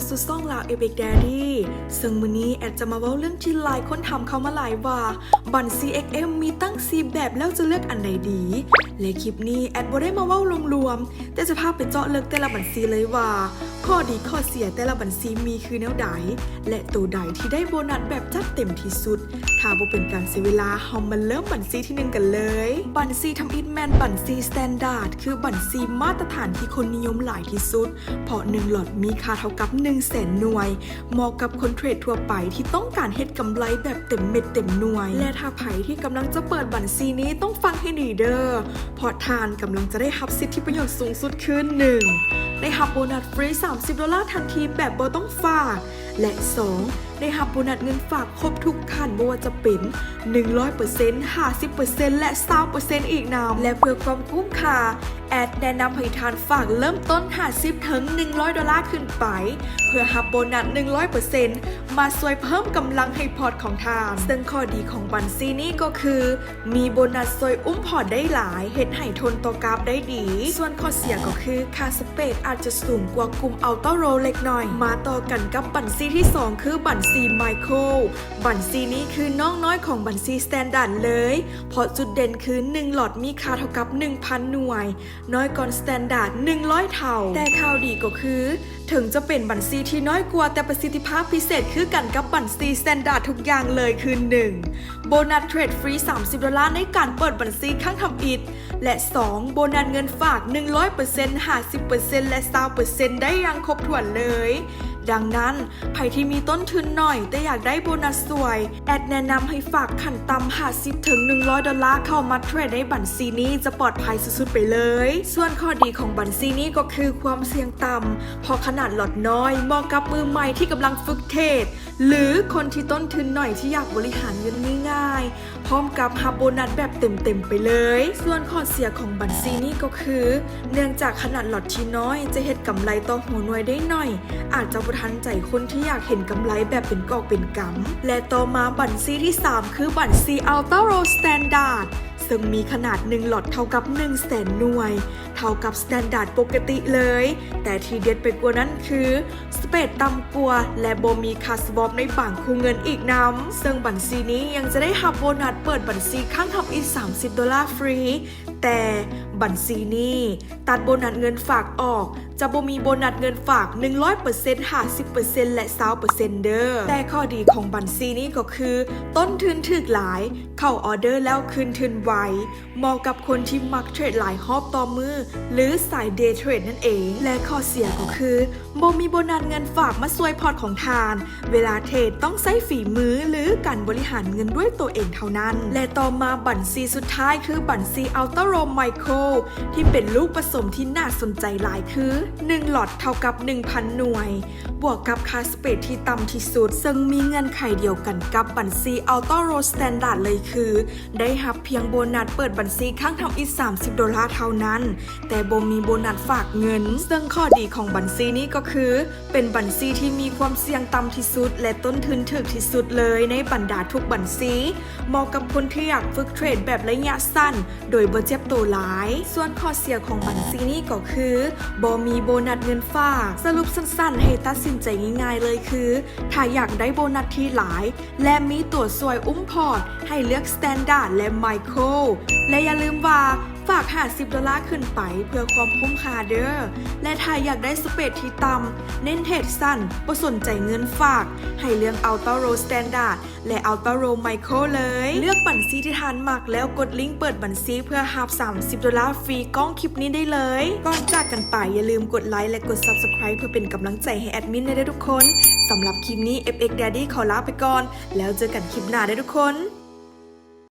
สู่ซ่องลาวเอเบกแดดี้ซึ่งมื้อนี้แอดจะมาเว้าเรื่องที่หลายคนถามเข้ามาหลายว่าบัตร CXM มีตั้ง10แบบแล้วจะเลือกอันไหนดีและคลิปนี้แอดบ่ได้มาเว้ารวมๆแต่จะพาไปเจาะลึกแต่ละบัญชีเลยว่าข้อดีข้อเสียแต่ละบัญชีมีคือแนวใดและตัวใดที่ได้โบนัสแบบจัดเต็มที่สุดถ้าบ่เป็นการเสียเวลาเฮามาเริ่มบัญชีที่1กันเลยบัญชีทำอิฐแมนบัญชีสแตนดาร์ดคือบัญชีมาตรฐานที่คนนิยมหลายที่สุดเพราะ1หลอดมีค่าเท่ากับ 100,000 หน่วยเหมาะกับคนเทรดทั่วไปที่ต้องการเฮ็ดกำไรแบบเต็มเม็ดเต็มหน่วยและถ้าไผที่กำลังจะเปิดบัญชีนี้ต้องฟังให้ดีเด้อเพราะทานกำลังจะได้รับสิทธิประโยชน์สูงสุดคือ 1. ได้รับโบนัสฟรี$30ทันทีแบบบ่ต้องฝากและ 2. ได้รับโบนัสเงินฝากครบทุกขั้นบ่ว่าจะเป็น 100% 50% และ 20% อีกนำและเพื่อความคุ้มค่าแอดแนะนำให้ทานฝากเริ่มต้น50ถึง$100ขึ้นไปเพื่อรับโบนัส 100% มาช่วยเพิ่มกำลังให้พอร์ตของทานซึ่งข้อดีของบัญชีนี้ก็คือมีโบนัสช่วยอุ้มพอร์ตได้หลายเฮ็ดให้ทนต่อกราฟได้ดีส่วนข้อเสียก็คือค่าสเปดอาจจะสูงกว่ากลุ่มอัลต้าโรเล็กน้อยมาต่อกันกับบัญชีที่2คือบัญชีไมโครบัญชีนี้คือน้องน้อยของบัญชีสแตนดาร์ดเลยเพราะจุดเด่นคือ1หลอดมีค่าเท่ากับ 1,000 หน่วยน้อยกว่าสแตนดาร์ด100เท่าแต่ข่าวดีก็คือถึงจะเป็นบัญชีที่น้อยกว่าแต่ประสิทธิภาพพิเศษคือกันกับบัญชีสแตนดาร์ดทุกอย่างเลยคือ 1. โบนัสเทรดฟรี$30ในการเปิดบัญชีครั้งทำอิฐและ 2. โบนัสเงินฝาก 100% 50% และ 20% ได้อย่างครบถ้วนเลยดังนั้นใครที่มีต้นทุนหน่อยแต่อยากได้โบนัสสวยแอดแนะนำให้ฝากขั้นต่ำ50ถึง$100เข้ามาเทรดในบัญชีนี้จะปลอดภัยสุดๆไปเลยส่วนข้อดีของบัญชีนี้ก็คือความเสี่ยงต่ำเพราะขนาดหลอดน้อยเหมาะกับมือใหม่ที่กำลังฝึกเทรดหรือคนที่ต้นทุนหน่อยที่อยากบริหารเงินง่ายๆพร้อมกับรับโบนัสแบบเต็มๆไปเลยส่วนข้อเสียของบัญชีนี้ก็คือเนื่องจากขนาดหลอดที่น้อยจะเฮ็ดกำไรต่อหัวหน่วยได้หน่อยอาจจะบ่ทันใจคนที่อยากเห็นกำไรแบบเป็นกอบเป็นกำและต่อมาบัญชีที่3คือบัญชี Ultra Low Standard ซึ่งมีขนาด1หลอดเท่ากับ 100,000 หน่วยเท่ากับสแตนดาร์ดปกติเลยแต่ที่เด็ดไปกว่านั้นคือสเปดต่ำกว่าและบ่มีค่าสวอปในบางคู่เงินอีกนำซึ่งบัญชีนี้ยังจะได้รับโบนัสเปิดบัญชีครั้งทำอีก$30ฟรีแต่บัญชีนี้ตัดโบนัสเงินฝากออกจะบ่มีโบนัสเงินฝาก 100% 50% และ 20% เด้อแต่ข้อดีของบัญชีนี้ก็คือต้นทุนถูกหลายเข้าออเดอร์แล้วคืนทุนไวเหมาะกับคนที่มักเทรดหลายรอบต่อมือหรือสายเดย์เทรดนั่นเองและข้อเสียก็คือบ่มีโบนัสเงินฝากมาช่วยพอร์ตของทานเวลาเทรดต้องใช้ฝีมือหรือการบริหารเงินด้วยตัวเองเท่านั้นและต่อมาบัญชีสุดท้ายคือบัญชี Ultra Low Micro ที่เป็นลูกผสมที่น่าสนใจหลายคือ1หลอดเท่ากับ 1,000 หน่วยบวกกับค่าสเปดที่ต่ำที่สุดซึ่งมีเงื่อนไขเดียวกันกับบัญชี Ultra Low Standard เลยคือได้รับเพียงโบนัสเปิดบัญชีครั้งทำอีก$30เท่านั้นแต่บ่มีโบนัสฝากเงินซึ่งข้อดีของบัญชีนี้ก็คือเป็นบัญชีที่มีความเสี่ยงต่ำที่สุดและต้นทุนถูกที่สุดเลยในบรรดาทุกบัญชีเหมาะกับคนที่อยากฝึกเทรดแบบระยะสั้นโดยบ่เจ็บตัวหลายส่วนข้อเสียของบัญชีนี้ก็คือบ่มีโบนัสเงินฝากสรุปสั้นๆให้ตัดสินใจง่ายๆเลยคือถ้าอยากได้โบนัสที่หลายและมีตัวสวยอุ้มพอร์ตให้เลือก Standard และ Micro และอย่าลืมว่าฝาก$50ขึ้นไปเพื่อความคุ้มค่าเด้อและถ้าอยากได้สเปดที่ต่ำเน้นเทรดสั้นบ่สนใจเงินฝากให้เลือก Ultra Low Standard และ Ultra Low Micro เลยเลือกบัญชีที่ทานมักแล้วกดลิงก์เปิดบัญชีเพื่อรับ$30ฟรีก้องคลิปนี้ได้เลยก่อนจากกันไปอย่าลืมกดไลค์และกด Subscribe เพื่อเป็นกำลังใจให้แอดมินได้ทุกคนสำหรับคลิปนี้ FX Daddy ขอลาไปก่อนแล้วเจอกันคลิปหน้าได้ทุกคน